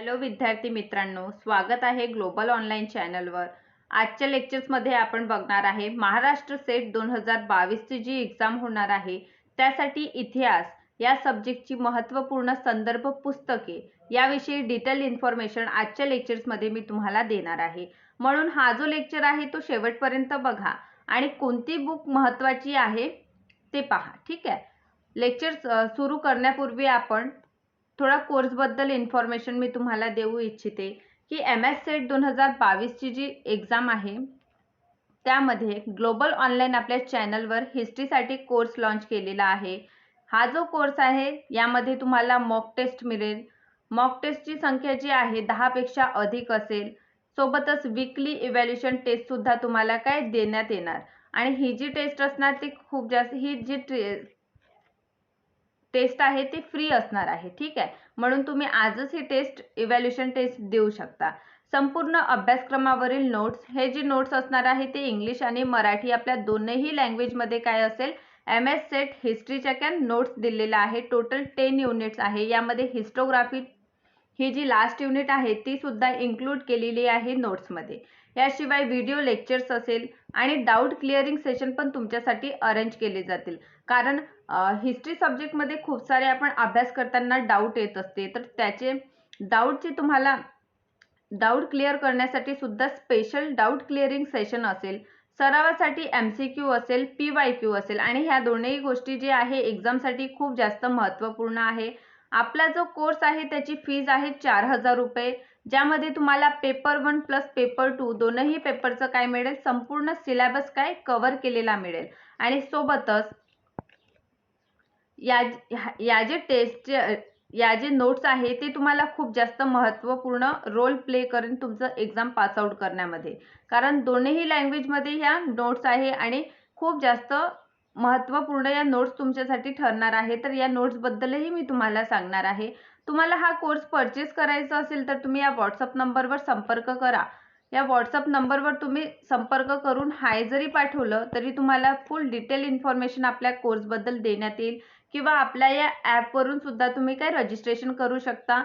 Hello विद्यार्थी मित्रांनो, स्वागत आहे ग्लोबल ऑनलाईन चॅनलवर। आजच्या लेक्चर्समध्ये आपण बघणार आहे महाराष्ट्र सेट 2022 ची जी एक्झाम होणार आहे त्यासाठी इतिहास या सब्जेक्टची महत्त्वपूर्ण संदर्भ पुस्तके याविषयी डिटेल इन्फॉर्मेशन आजच्या लेक्चर्समध्ये मी तुम्हाला देणार आहे। म्हणून हा जो लेक्चर आहे तो शेवटपर्यंत बघा आणि कोणती बुक महत्त्वाची आहे ते पहा, ठीक आहे। लेक्चर सुरू करण्यापूर्वी आपण थोड़ा कोर्स बद्दल इन्फॉर्मेशन मी तुम्हाला देऊ इच्छिते की MS सेट 2022 ची जी एग्जाम आहे त्यामध्ये ग्लोबल ऑनलाईन आपल्या चॅनलवर हिस्ट्रीसाठी कोर्स लॉन्च केलेला आहे। हा जो कोर्स आहे यामध्ये तुम्हाला मॉक टेस्ट मिळेल। मॉक टेस्टची संख्या जी आहे 10 पेक्षा अधिक असेल। सोबतच वीकली इव्हॅल्युएशन टेस्ट सुद्धा तुम्हाला काय देण्यात येणार आणि ही जी टेस्ट असणार ती खूप जास्त ही जी टेस्ट आहे ती फ्री असणार आहे, ठीक आहे। म्हणून तुम्ही आजच ही टेस्ट इव्हॅल्युएशन टेस्ट देऊ शकता। संपूर्ण अभ्यासक्रमावरील नोट्स हे जे नोट्स असणार आहे ते इंग्लिश आणि मराठी आपल्या दोन्ही लँग्वेज मध्ये काय असेल MS सेट हिस्ट्रीच्या कॅन नोट्स दिलेला आहे। टोटल 10 युनिट्स आहे। यामध्ये हिस्टोग्राफी ही जी लास्ट युनिट आहे ती सुद्धा इन्क्लूड केलेली आहे नोट्स मध्ये। याशिवाय व्हिडिओ लेक्चर्स असेल आणि डाउट क्लिअरिंग सेशन पण तुमच्यासाठी अरेंज केले जातील। कारण हिस्ट्री सब्जेक्ट मध्ये खूप सारे आपण अभ्यास करताना डाउट येत असते, तर त्याचे डाउटची तुम्हाला डाउट क्लिअर करण्यासाठी सुद्धा स्पेशल डाउट क्लिअरिंग सेशन असेल। सरावासाठी MCQ असेल, PYQ असेल आणि ह्या दोन्ही गोष्टी जे आहे एक्झाम साठी खूप जास्त महत्त्वपूर्ण आहे। आपला जो कोर्स आहे त्याची फीज आहे 4000 रुपये, ज्यामध्ये तुम्हाला पेपर 1 प्लस पेपर 2 दोनही पेपरचं काय मिळेल संपूर्ण सिलेबस काय कव्हर केलेला मिळेल आणि सोबतच या जे टेस्ट या जे नोट्स आहे ते तुम्हाला खूप जास्त महत्त्वपूर्ण रोल प्ले करेन तुमचं एक्झाम पास आउट करण्यामध्ये। कारण दोन्ही लँग्वेज मध्ये ह्या नोट्स आहे आणि खूप जास्त महत्त्वपूर्ण या नोट्स तुमच्यासाठी ठरणार आहे। तर या नोट्स बद्दलही मी तुम्हाला सांगणार आहे। तुम्हाला हा कोर्स परचेस करायचा असेल तर तुम्ही या व्हॉट्सअप नंबरवर संपर्क करा। या व्हॉट्सअप नंबरवर तुम्ही संपर्क करून हाय जरी पाठवलं तरी तुम्हाला फुल डिटेल इन्फॉर्मेशन आपल्या कोर्स बद्दल देण्यात येईल किंवा आपल्या या ॲप वरून सुद्धा तुम्ही काय रजिस्ट्रेशन करू शकता।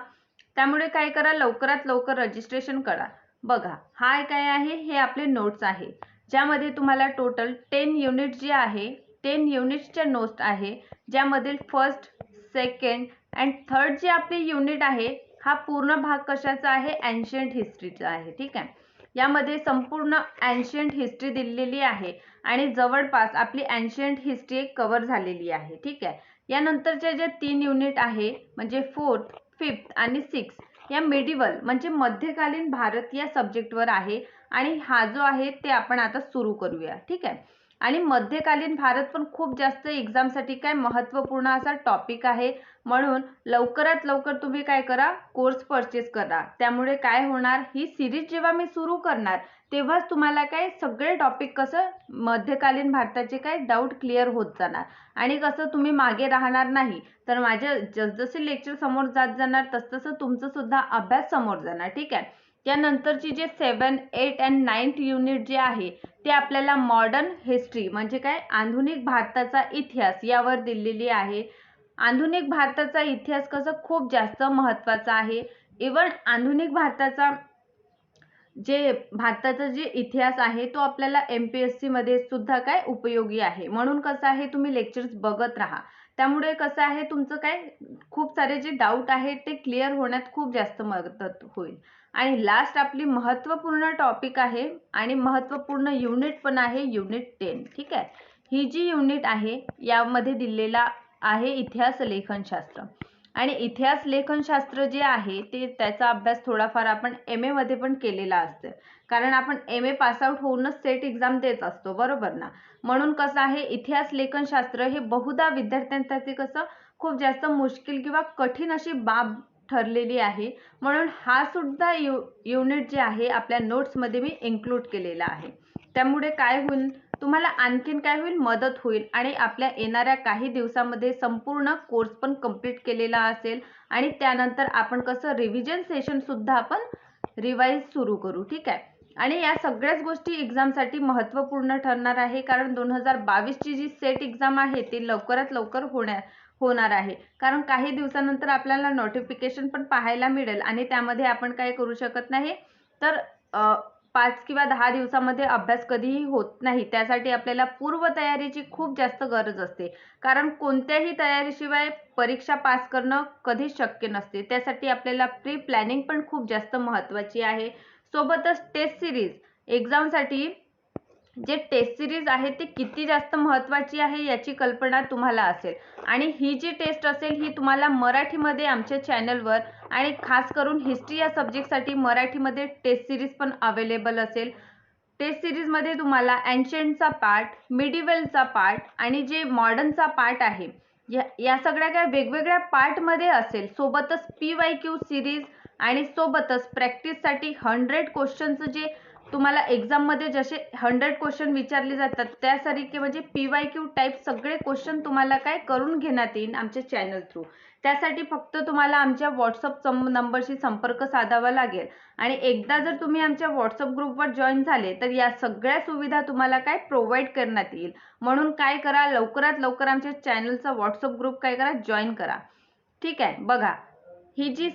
त्यामुळे काय करा, लवकरात लवकर रजिस्ट्रेशन करा। बघा, हा काय आहे हे आपले नोट्स आहे ज्यामध्ये तुम्हाला टोटल 10 युनिट जे आहे 10 युनिट्सचे नोट्स आहे, ज्यामधील फर्स्ट, सेकंड अँड थर्ड जे आपले युनिट आहे हा पूर्ण भाग कशाचा आहे एन्शियंट हिस्ट्रीचा आहे, ठीक आहे। यामध्ये संपूर्ण एन्शियंट हिस्ट्री दिलेली आहे आणि जवळपास आपली एन्शियंट हिस्ट्री कव्हर झालेली आहे, ठीक आहे। यानंतरचे जे 3 युनिट आहे म्हणजे 4th, 5th आणि 6th या मिडिवल म्हणजे मध्यकालीन भारत या सब्जेक्टवर आहे आणि हा जो आहे ते आपण आता सुरू करूया, ठीक आहे। आणि मध्यकालीन भारत पण खूप जास्त एक्झाम साठी काय महत्त्वपूर्ण असा टॉपिक आहे। म्हणून लवकरात लवकर तुम्ही काय करा, कोर्स परचेस करा। त्यामुळे काय होणार, ही सिरीज जेव्हा मी सुरू करणार तेव्हाच तुम्हाला काय सगळे टॉपिक कसं मध्यकालीन भारताचे काय डाऊट क्लिअर होत जाणार आणि कसं तुम्ही मागे राहणार नाही। तर माझे जसजसे लेक्चर समोर जात जाणार तसतसं तुमचं सुद्धा अभ्यास समोर जाणार, ठीक आहे। त्यानंतरची जे 7, 8 अँड 9th युनिट जे आहे ते आपल्याला मॉडर्न हिस्ट्री म्हणजे काय आधुनिक भारताचा इतिहास यावर दिलेली आहे। आधुनिक भारताचा इतिहास कसं खूप जास्त महत्त्वाचा आहे। इवन आधुनिक भारताचा जे इतिहास आहे तो आपल्याला MPSC मध्ये सुद्धा काय उपयोगी आहे। म्हणून कसं आहे तुम्ही लेक्चर्स बघत राहा, त्यामुळे कसं आहे तुमचं काय खूप सारे जे डाऊट आहे ते क्लिअर होण्यात खूप जास्त मदत होईल। आणि लास्ट आपली महत्त्वपूर्ण टॉपिक आहे आणि महत्त्वपूर्ण युनिट पण आहे युनिट 10, ठीक आहे। ही जी युनिट आहे यामध्ये दिलेला आहे इतिहास लेखनशास्त्र आणि इतिहास लेखनशास्त्र जे आहे ते त्याचा अभ्यास थोडाफार आपण MA मध्ये पण केलेला असतो, कारण आपण MA पास आउट होऊनच सेट एक्झाम देत असतो, बरोबर ना। म्हणून कसं आहे इतिहास लेखनशास्त्र हे बहुधा विद्यार्थ्यांसाठी कसं खूप जास्त मुश्किल किंवा कठीण अशी बाब ठरलेली आहे। म्हणून हा सुद्धा युनिट जे आहे आपल्या नोट्स मध्ये मी इन्क्लूड केलेला आहे। त्यामुळे काय होईल तुम्हाला आणखीन काय होईल मदत होईल आणि आपल्या येणाऱ्या काही दिवसांमध्ये संपूर्ण कोर्स पण कंप्लीट केलेला असेल आणि त्यानंतर आपण कसं रिव्हिजन सेशन सुद्धा आपण रिवाइज सुरू करू, ठीक आहे। आणि या सगळ्याच गोष्टी एक्झाम साठी महत्त्वपूर्ण ठरणार आहे, कारण 2022 ची जी सेट एक्झाम आहे ती लवकरात लवकर होणार आहे, कारण काही दिवसानंतर आपल्याला नोटिफिकेशन पण पाहायला मिळेल आणि त्यामध्ये आपण काय करू शकत नाही, तर 5 किंवा 10 दिवसामध्ये अभ्यास कधीही होत नाही. त्यासाठी आपल्याला पूर्वतयारीची खूप जास्त गरज असते, कारण कोणत्याही तयारीशिवाय परीक्षा पास करणं कधीच शक्य नसते. त्यासाठी आपल्याला प्री प्लॅनिंग पण खूप जास्त महत्त्वाची आहे. सोबतच टेस्ट सिरीज एक्झामसाठी जे टेस्ट सिरीज आहे ते किती जास्त महत्त्वाची आहे याची कल्पना तुम्हाला असेल, आणि ही जी टेस्ट असेल ही तुम्हाला मराठीमध्ये आमच्या चॅनलवर, आणि खास करून हिस्ट्री या सब्जेक्टसाठी मराठीमध्ये टेस्ट सिरीज पण अवेलेबल असेल. टेस्ट सिरीजमध्ये तुम्हाला एन्शंटचा पार्ट, मिडिवलचा पार्ट आणि जे मॉडर्नचा पार्ट आहे या सगळ्या काय वेगवेगळ्या पार्टमध्ये असेल. सोबतच PYQ सिरीज आणि सोबतच प्रॅक्टिससाठी 100 क्वेश्चनचं जे तुम्हाला एक्झाममध्ये जसे 100 क्वेश्चन विचारले जातात त्यासारखे म्हणजे PYQ टाईप सगळे क्वेश्चन तुम्हाला काय करून घेण्यात येईल आमच्या चॅनल थ्रू. त्यासाठी फक्त तुम्हाला आमच्या व्हॉट्सअप नंबरशी संपर्क साधावा लागेल, आणि एकदा जर तुम्ही आमच्या व्हॉट्सअप ग्रुपवर जॉईन झाले तर या सगळ्या सुविधा तुम्हाला काय प्रोव्हाइड करण्यात येईल. म्हणून काय करा, लवकरात लवकर आमच्या चॅनलचा व्हॉट्सअप ग्रुप काय करा, जॉईन करा. ठीक आहे. बघा, ही जी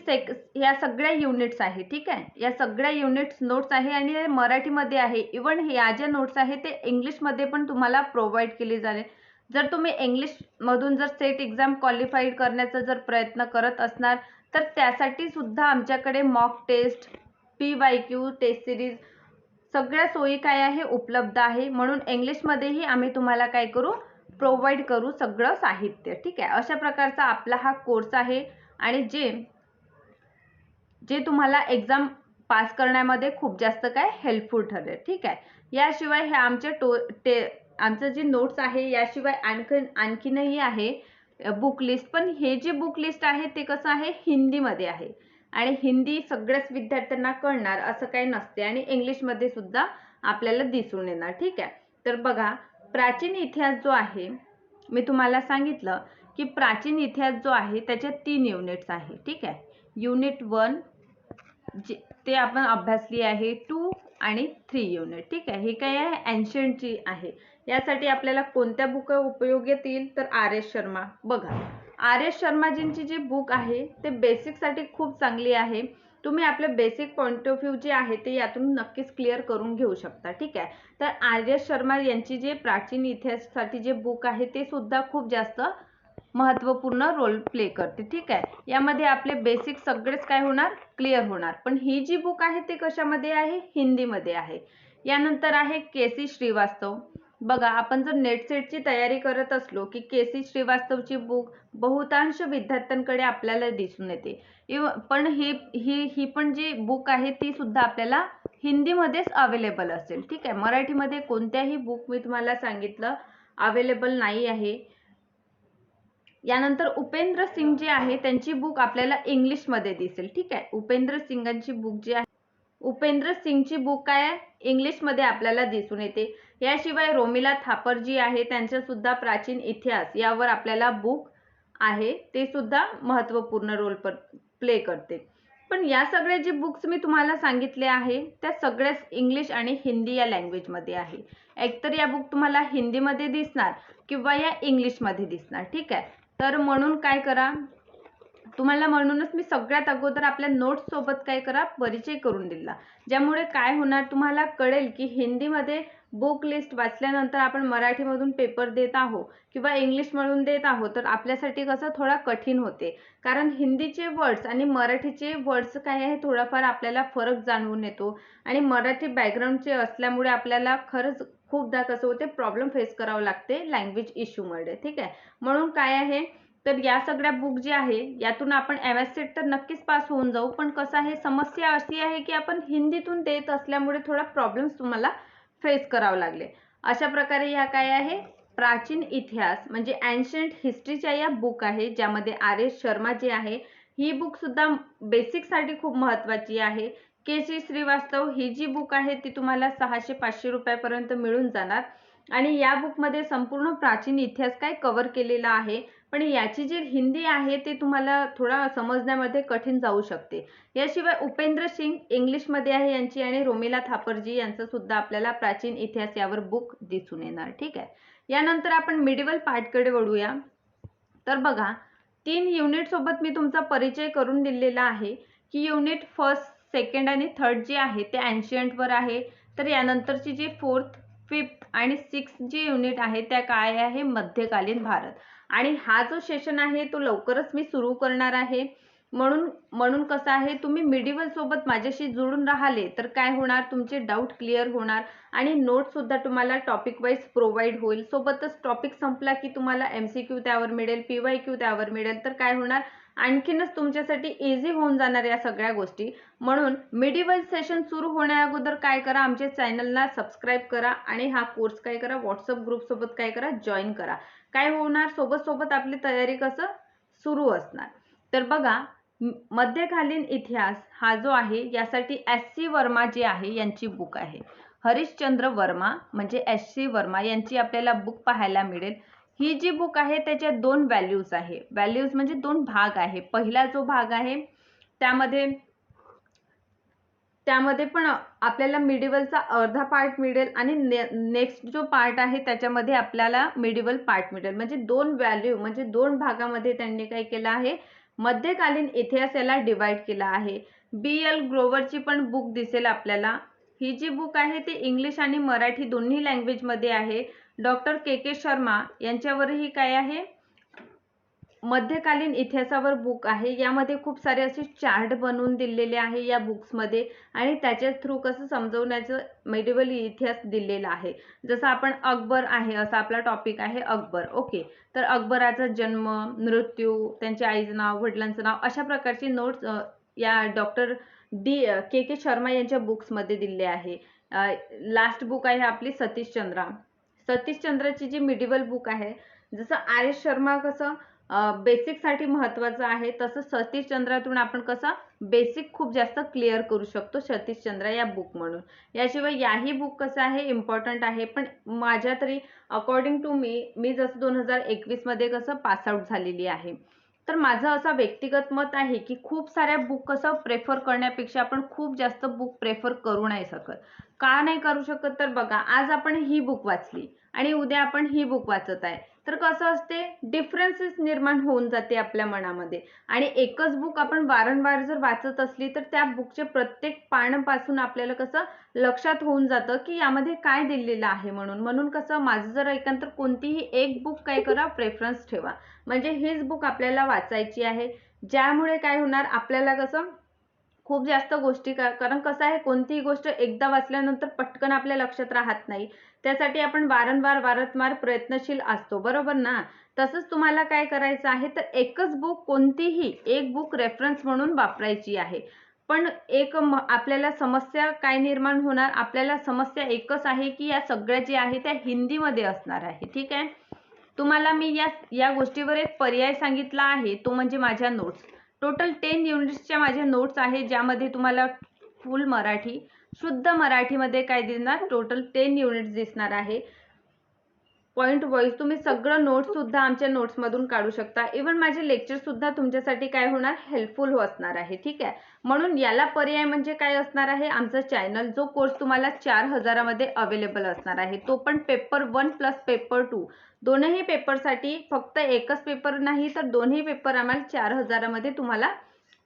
या सगळ्या युनिट्स आहे, ठीक आहे, या सगळ्या युनिट्स नोट्स आहे आणि मराठीमध्ये आहे. इवन या ज्या नोट्स आहे ते इंग्लिशमध्ये पण तुम्हाला प्रोव्हाइड केली जाईल. जर तुम्ही इंग्लिशमधून जर सेट एक्झाम क्वालिफाईड करण्याचा जर प्रयत्न करत असणार तर त्यासाठी सुद्धा आमच्याकडे mock test, PYQ test series सगळ्या सोयी काय आहे उपलब्ध आहे. म्हणून इंग्लिशमध्येही आम्ही तुम्हाला काय करू, प्रोव्हाइड करू सगळं साहित्य. ठीक आहे. अशा प्रकारचा आपला हा कोर्स आहे आणि जे तुम्हाला एक्झाम पास करण्यामध्ये खूप जास्त काय हेल्पफुल ठरेल. ठीक आहे. याशिवाय हे आमचं जे नोट्स आहे याशिवाय आणखीनही आहे बुक लिस्ट. पण हे जे बुक लिस्ट आहे ते कसं आहे, हिंदीमध्ये आहे आणि हिंदी सगळ्याच विद्यार्थ्यांना कळणार असं काही नसते आणि इंग्लिशमध्ये सुद्धा आपल्याला दिसून येणार. ठीक आहे. तर बघा, प्राचीन इतिहास जो आहे मी तुम्हाला सांगितलं की प्राचीन इतिहास जो आहे त्याच्यात 3 युनिट्स आहे. ठीक आहे. युनिट 1 ते आपण अभ्यासली आहे, 2 आणि 3 युनिट. ठीक आहे. हे काय आहे, एन्शंटची आहे. यासाठी आपल्याला कोणत्या बुक उपयोग येतील तर RS शर्मा. बघा, RS शर्माजींची जी बुक आहे ते बेसिकसाठी खूप चांगली आहे. तुम्ही आपले बेसिक पॉइंट ऑफ व्ह्यू जे आहे ते यातून नक्कीच क्लिअर करून घेऊ शकता. ठीक आहे. तर RS शर्मा यांची जे प्राचीन इतिहासासाठी जे बुक आहे ते सुद्धा खूप जास्त महत्त्वपूर्ण रोल प्ले करते. ठीक आहे. यामध्ये आपले बेसिक सगळेच काय होणार, क्लिअर होणार. पण ही जी बुक आहे ते कशामध्ये आहे, हिंदीमध्ये आहे. यानंतर आहे KC श्रीवास्तव. बघा, आपण जर नेट सेटची तयारी करत असलो की KC श्रीवास्तवची बुक बहुतांश विद्यार्थ्यांकडे आपल्याला दिसून येते. पण ही पण जी बुक आहे ती सुद्धा आपल्याला हिंदीमध्येच अवेलेबल असेल. ठीक आहे. मराठीमध्ये कोणत्याही बुक मी तुम्हाला सांगितलं अवेलेबल नाही आहे. यानंतर उपेंद्र सिंग जे आहे त्यांची बुक आपल्याला इंग्लिशमध्ये दिसेल. ठीक आहे. उपेंद्र सिंगांची बुक जी आहे, उपेंद्र सिंगची बुक काय आहे, इंग्लिशमध्ये आपल्याला दिसून येते. याशिवाय रोमिला थापर जी आहे त्यांचा सुद्धा प्राचीन इतिहास यावर आपल्याला बुक आहे, ते सुद्धा महत्त्वपूर्ण रोल प्ले करते. पण या सगळ्या जे बुक्स मी तुम्हाला सांगितले आहे त्या सगळ्याच इंग्लिश आणि हिंदी या लँग्वेजमध्ये आहे. एकतर या बुक तुम्हाला हिंदीमध्ये दिसणार किंवा या इंग्लिशमध्ये दिसणार. ठीक आहे. तर म्हणून काय करा, तुम्हाला म्हणूनच मी सगळ्यात अगोदर आपल्या नोट्स सोबत काय करा, परिचय करून दिला. ज्यामुळे काय होणार, तुम्हाला कळेल की हिंदीमध्ये बुक लिस्ट वाचल्यानंतर आपण मराठीमधून पेपर देत आहोत किंवा इंग्लिशमधून देत आहोत तर आपल्यासाठी कसं थोडा कठीण होते. कारण हिंदीचे वर्ड्स आणि मराठीचे वर्ड्स काय आहे थोडाफार आपल्याला फरक जाणवून येतो आणि मराठी बॅकग्राऊंडचे असल्यामुळे आपल्याला खरंच खूपदा कसं होते, प्रॉब्लेम फेस करावं लागते लँग्वेज इश्यूमुळे. ठीक आहे. म्हणून काय आहे, तर या सगळ्या बुक जे आहे यातून आपण MS सेट तर नक्कीच पास होऊन जाऊ. पण कसं आहे, समस्या अशी आहे की आपण हिंदीतून देत असल्यामुळे थोडा प्रॉब्लेम्स तुम्हाला फेस करावे लागले. अशा प्रकारे ह्या काय आहे, प्राचीन इतिहास म्हणजे एन्शंट हिस्ट्रीच्या या बुक आहे, ज्यामध्ये RS शर्मा जे आहे ही बुक सुद्धा बेसिकसाठी खूप महत्त्वाची आहे. KC श्रीवास्तव ही जी बुक आहे ती तुम्हाला 600-500 रुपयापर्यंत मिळून जाणार आणि या बुकमध्ये संपूर्ण प्राचीन इतिहास काय कव्हर केलेला आहे. पण याची जी हिंदी आहे ते तुम्हाला थोडा समजण्यामध्ये कठीण जाऊ शकते. याशिवाय उपेंद्र सिंग इंग्लिशमध्ये आहे यांची आणि रोमिला थापरजी यांचं सुद्धा आपल्याला प्राचीन इतिहास यावर बुक दिसून येणार. ठीक आहे. यानंतर आपण मिडिवल पार्टकडे वळूया. तर बघा 3 युनिट सोबत मी तुमचा परिचय करून दिलेला आहे की युनिट फर्स्ट, सेकंड आणि थर्ड जे आहे ते एन्शियंटवर आहे. तर यानंतरची जी फोर्थ, फिफ्थ आणि सिक्स्थ जी युनिट आहे त्या काय आहे, मध्यकालीन भारत. आणि हा जो सेशन आहे तो लवकरच मी सुरू करणार आहे. म्हणून कसं आहे, तुम्ही मिडिवल सोबत माझ्याशी जुळून राहिले तर काय होणार, तुमचे डाऊट क्लिअर होणार आणि नोट सुद्धा तुम्हाला टॉपिक वाईज प्रोव्हाइड होईल. सोबतच टॉपिक संपला की तुम्हाला MCQ त्यावर मिळेल, PYQ त्यावर मिळेल. तर काय होणार, आणखीनच तुमच्यासाठी इझी होऊन जाणार या सगळ्या गोष्टी. म्हणून मिडिवल सेशन सुरू होण्या अगोदर काय करा, आमच्या चॅनलला सबस्क्राईब करा आणि हा कोर्स काय करा, व्हॉट्सअप ग्रुप सोबत काय करा, जॉईन करा. काय होणार, सोबत सोबत आपली तयारी कसं सुरू असणार. तर बघा मध्यकालीन इतिहास हा जो आहे यासाठी SC वर्मा जे आहे यांची बुक आहे. हरिश्चंद्र वर्मा म्हणजे SC वर्मा यांची आपल्याला बुक पाहायला मिळेल. ही जी बुक आहे त्याच्या 2 व्हॅल्यूज आहे. व्हॅल्यूज म्हणजे 2 भाग आहे. पहिला जो भाग आहे त्यामध्ये पण आपल्याला मिडिवलचा अर्धा पार्ट मिळेल आणि नेक्स्ट जो पार्ट आहे त्याच्यामध्ये आपल्याला मिडिवल पार्ट मिळेल. म्हणजे 2 व्हॅल्यू म्हणजे 2 भागामध्ये त्यांनी काय केलं आहे, मध्यकालीन इतिहास याला डिवाइड केला आहे. BL ग्रोवरची पण बुक दिसेल आपल्याला. ही जी बुक आहे ती इंग्लिश आणि मराठी दोन्ही लँग्वेज मध्ये आहे. डॉक्टर KK शर्मा यांच्यावरही काय आहे, मध्यकालीन इतिहासावर बुक आहे. यामध्ये खूप सारे असे चार्ट बनवून दिलेले आहे या बुक्समध्ये आणि त्याच्या थ्रू कसं समजवण्याचं मेडिवल इतिहास दिलेला आहे. जसं आपण अकबर आहे असा आपला टॉपिक आहे अकबर. ओके, तर अकबराचा जन्म, मृत्यू, त्यांच्या आईचं नाव, वडिलांचं नाव, अशा प्रकारची नोट्स या डॉक्टर KK शर्मा यांच्या बुक्समध्ये दिले आहे. लास्ट बुक आहे आपली सतीश चंद्राची जी मिडिवल बुक आहे. जसं RS शर्मा कसं बेसिक साठी महत्वाचं आहे, तसं सतीश चंद्रातून आपण कसं बेसिक खूप जास्त क्लिअर करू शकतो सतीश चंद्र या बुक म्हणून. याशिवाय याही बुक कसं आहे, इम्पॉर्टंट आहे. पण माझ्या तरी अकॉर्डिंग टू मी जसं 2021 मध्ये कसं पास आउट झालेली आहे, तर माझं असं व्यक्तिगत मत आहे की खूप साऱ्या बुक कसं प्रेफर करण्यापेक्षा आपण खूप जास्त बुक प्रेफर करू नाही शकत. का नाही करू शकत, तर बघा आज आपण ही बुक वाचली आणि उद्या आपण ही बुक वाचत आहे, तर कसं असते, डिफरन्सेस निर्माण होऊन जाते आपल्या मनामध्ये. आणि एकच बुक आपण वारंवार जर वाचत असली तर त्या बुकचे प्रत्येक पानापासून आपल्याला कसं लक्षात होऊन जातं की यामध्ये काय दिलेलं आहे. म्हणून कसं माझं जर एकंदर कोणतीही एक बुक काय करा, प्रेफरन्स ठेवा, म्हणजे हीच बुक आपल्याला वाचायची आहे. ज्यामुळे काय होणार, आपल्याला कसं खूप जास्त गोष्टी कारण कसं आहे, कोणतीही गोष्ट एकदा वाचल्यानंतर पटकन आपल्या लक्षात राहत नाही. त्यासाठी आपण वारंवार प्रयत्नशील असतो, बरोबर ना. तसंच तुम्हाला काय करायचं आहे, तर एकच बुक, कोणतीही एक बुक रेफरन्स म्हणून वापरायची आहे. पण आपल्याला समस्या काय निर्माण होणार, आपल्याला समस्या एकच आहे की या सगळ्या जे आहे त्या हिंदीमध्ये असणार आहे. ठीक आहे, तुम्हाला मी या गोष्टीवर एक पर्याय सांगितला आहे, तो म्हणजे माझ्या नोट्स. टोटल 10 युनिट्सच्या माझ्या नोट्स आहे, ज्यामध्ये तुम्हाला फुल मराठी, शुद्ध मराठीमध्ये काय दिसणार, टोटल 10 युनिट्स दिसणार आहे. पॉइंट वाईज तुम्ही सगळं नोट्स सुद्धा आमच्या नोट्स मधून काढू शकता. इव्हन माझे लेक्चर सुद्धा तुमच्यासाठी काय होणार, हेल्पफुल असणार आहे. ठीक आहे, म्हणून याला पर्याय म्हणजे काय असणार आहे, आमचा चॅनल, जो कोर्स तुम्हाला 4000 मध्ये अवेलेबल असणार आहे. तो पण पेपर 1 प्लस पेपर 2 दोनही पेपरसाठी. फक्त एकच पेपर नाही तर दोन्ही पेपर आम्हाला 4000 मध्ये तुम्हाला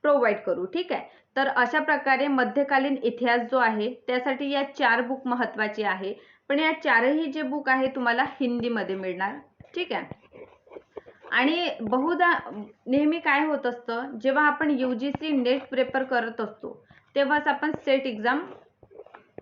प्रोव्हाइड करू. ठीक आहे, तर अशा प्रकारे मध्यकालीन इतिहास जो आहे त्यासाठी या 4 बुक महत्वाचे आहे. पण या 4ही जे बुक आहे तुम्हाला हिंदीमध्ये मिळणार. ठीक आहे, आणि बहुधा नेहमी काय होत असतं, जेव्हा आपण UGC नेट प्रेपर करत असतो तेव्हाच आपण सेट एक्झाम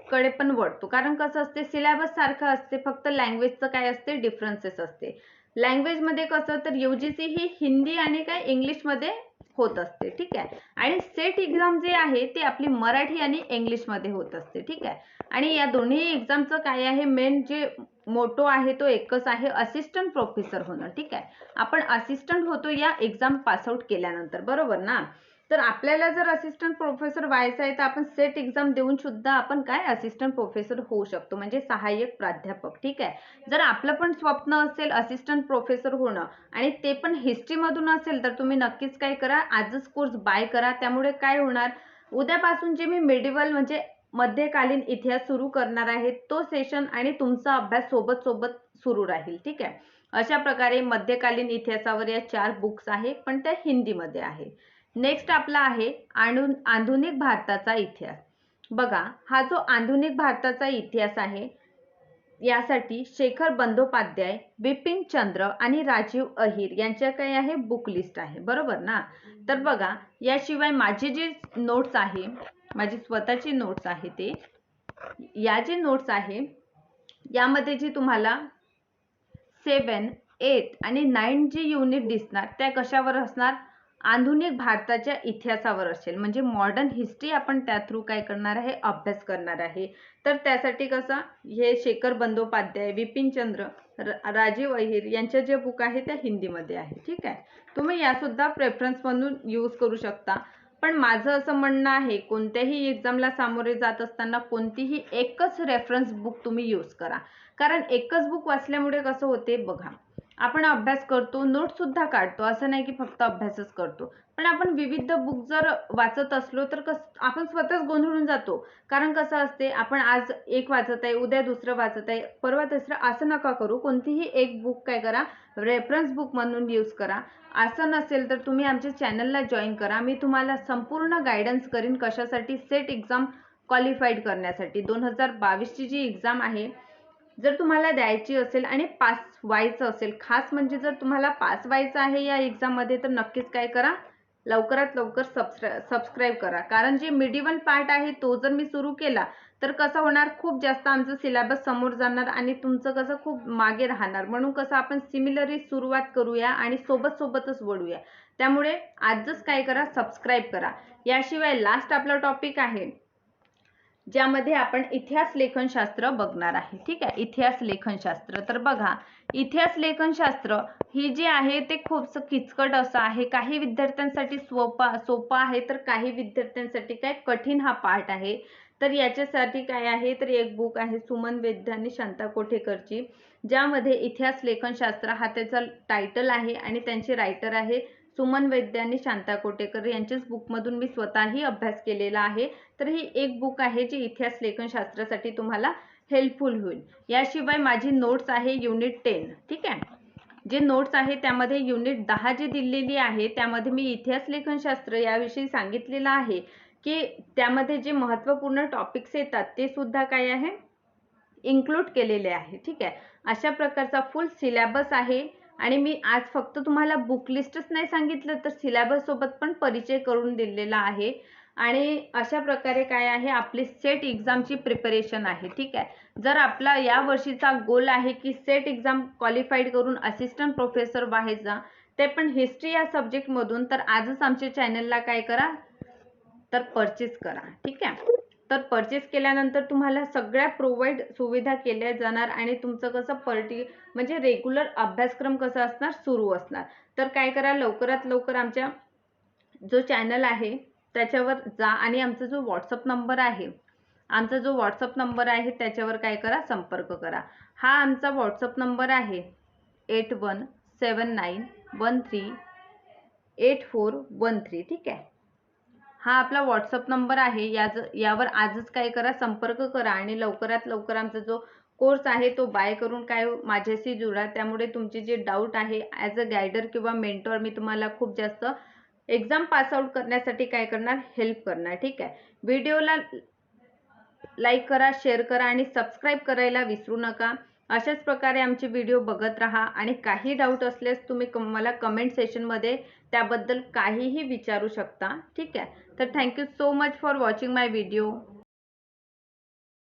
कडे पण वळतो. कारण कसं असते, सिलेबस सारखं असते, फक्त लँग्वेजचं काय असते, डिफरन्सेस असते. लँग्वेज मध्ये कसं, तर UGC ही हिंदी आणि काय इंग्लिशमध्ये होत असते. ठीक आहे, आणि सेट एक्झाम जे आहे ते आपली मराठी आणि इंग्लिश मध्ये होत असते. ठीक आहे, आणि या दोन्ही एक्झामचं काय आहे, मेन जे मोटो आहे तो एकच आहे, असिस्टंट प्रोफेसर होणं. ठीक आहे, आपण असिस्टंट होतो या एक्झाम पास आउट केल्यानंतर, बरोबर ना. तर आपल्याला जर असिस्टंट प्रोफेसर व्हायचं आहे तर आपण सेट एक्झाम देऊन सुद्धा आपण काय असिस्टंट प्रोफेसर होऊ शकतो, म्हणजे सहाय्यक प्राध्यापक. ठीक आहे, जर आपलं पण स्वप्न असेल असिस्टंट प्रोफेसर होणं आणि ते पण हिस्ट्री मधून असेल तर तुम्ही नक्कीच काय करा, आजच कोर्स बाय करा. त्यामुळे काय होणार, उद्यापासून जे मी मेडिवल म्हणजे मध्यकालीन इतिहास सुरू करणार आहे तो सेशन आणि तुमचा अभ्यास सोबत सुरू राहील. ठीक आहे, अशा प्रकारे मध्यकालीन इतिहासावर या 4 बुक्स आहे, पण त्या हिंदीमध्ये आहे. नेक्स्ट आपला आहे आधुनिक भारताचा इतिहास. बघा, हा जो आधुनिक भारताचा इतिहास आहे यासाठी शेखर बंदोपाध्याय, बिपिन चंद्र आणि राजीव अहिर यांच्या काय आहे बुक लिस्ट आहे, बरोबर ना. तर बघा, याशिवाय माझी जी नोट्स आहे, माझी स्वतःची नोट्स आहे, ते या जे नोट्स आहे यामध्ये जी तुम्हाला 7, 8 आणि 9 जी युनिट दिसणार त्या कशावर असणार, आधुनिक भारताच्या इतिहासावर असेल. म्हणजे मॉडर्न हिस्ट्री आपण त्या थ्रू काय करणार आहे, अभ्यास करणार आहे. तर त्यासाठी कसं हे शेखर बंदोपाध्याय, बिपिन चंद्र, राजीव अहिर यांच्या जे बुक आहे त्या हिंदीमध्ये आहे. ठीक आहे, तुम्ही यासुद्धा प्रेफरन्स म्हणून यूज करू शकता. पण माझं असं म्हणणं आहे, कोणत्याही एक्झामला सामोरे जात असताना कोणतीही एकच रेफरन्स बुक तुम्ही यूज करा. कारण एकच बुक वाचल्यामुळे कसं होते बघा, आपण अभ्यास करतो, नोट्स सुद्धा काढतो, असं नाही की फक्त अभ्यासच करतो. पण आपण विविध बुक जर वाचत असलो तर आपण स्वतःच गोंधळून जातो. कारण कसं असते, आपण आज एक वाचत आहे, उद्या दुसरं वाचत आहे, परवा तिसरं, असं नका करू. कोणतीही एक बुक काय करा, रेफरन्स बुक म्हणून यूज करा. असं नसेल तर तुम्ही आमच्या चॅनलला जॉईन करा. मी तुम्हाला संपूर्ण गायडन्स करीन कशासाठी, सेट एक्झाम क्वालिफाईड करण्यासाठी. 2022ची जी एक्झाम आहे, जर तुम्हाला द्यायची असेल आणि पास व्हायचं असेल, खास म्हणजे जर तुम्हाला पास व्हायचं आहे या एक्झाममध्ये, तर नक्कीच काय करा, लवकरात लवकर सबस्क्राईब करा. कारण जे मिडिवल पार्ट आहे तो जर मी सुरू केला तर कसं होणार, खूप जास्त आमचं सिलेबस समोर जाणार आणि तुमचं कसं खूप मागे राहणार. म्हणून कसं आपण सिमिलरली सुरुवात करूया आणि सोबतच वळूया. त्यामुळे आजच काय करा, सबस्क्राईब करा. याशिवाय लास्ट आपला टॉपिक आहे ज्यामध्ये आपण इतिहास लेखनशास्त्र बघणार आहे. ठीक आहे, इतिहास लेखनशास्त्र. तर बघा, इतिहास लेखनशास्त्र ही जी आहे ते खूप किचकट असं आहे. काही विद्यार्थ्यांसाठी सोपा आहे, तर काही विद्यार्थ्यांसाठी काय कठीण हा पार्ट आहे. तर याच्यासाठी काय आहे, तर एक बुक आहे सुमन वैद्य आणि शांता कोठेकरची, ज्यामध्ये इतिहास लेखनशास्त्र हा त्याचा टायटल आहे आणि त्यांचे रायटर आहे सुमन वैद्य आणि शांता कोठेकर. यांच्याच बुकमधून मी स्वतःही अभ्यास केलेला आहे. तर ही एक बुक आहे जी इतिहास लेखनशास्त्रासाठी तुम्हाला हेल्पफुल होईल. याशिवाय माझी नोट्स आहे युनिट 10. ठीक आहे, जे नोट्स आहे त्यामध्ये युनिट 10 जी दिलेली आहे त्यामध्ये मी इतिहास लेखनशास्त्र याविषयी सांगितलेलं आहे की त्यामध्ये जे महत्त्वपूर्ण टॉपिक्स येतात ते सुद्धा काय आहे, इन्क्लूड केलेले आहे. ठीक आहे, अशा प्रकारचा फुल सिलेबस आहे. आणि मी आज फक्त तुम्हाला बुक लिस्टच नाही सांगितलं, तर सिलेबस सोबत पण परिचय करून दिलेला आहे. आणि अशा प्रकारे काय आहे, आपली सेट एक्झामची प्रिपरेशन आहे. ठीक आहे, जर आपला या वर्षीचा गोल आहे की सेट एक्झाम क्वालिफाईड करून असिस्टंट प्रोफेसर व्हायचा, ते पण हिस्ट्री या सब्जेक्टमधून, तर आजच आमच्या चॅनलला काय करा, तर परचेस करा. ठीक आहे, तर परचेस केल्यानंतर तुम्हाला सगळ्या प्रोव्हाइड सुविधा केल्या जाणार आणि तुमचं कसं म्हणजे रेग्युलर अभ्यासक्रम कसा असणार, सुरू असणार. तर काय करा, लवकरात लवकर आमच्या जो चॅनल आहे त्याच्यावर जा आणि आमचा जो व्हॉट्सअप नंबर आहे त्याच्यावर काय करा, संपर्क करा. हा आमचा व्हॉट्सअप नंबर आहे 8179138413. ठीक आहे, हा आपला व्हॉट्सअप नंबर आहे. यावर आजच काय करा, संपर्क करा आणि लवकरात लवकर आमचा जो कोर्स आहे तो बाय करून काय माझ्याशी जुळा. त्यामुळे तुमचे जे डाऊट आहे, ॲज अ गायडर किंवा मेंटॉर मी तुम्हाला खूप जास्त एक्झाम पास आउट करण्यासाठी काय करणार, हेल्प करणार. ठीक आहे, व्हिडिओला लाईक करा, शेअर करा आणि सबस्क्राईब करायला विसरू नका. अशाच प्रकारे आमचे व्हिडिओ बघत राहा आणि काही डाऊट असल्यास तुम्ही मला कमेंट सेशनमध्ये त्याबद्दल काहीही विचारू शकता. ठीक आहे, तर thank you so much for watching my video.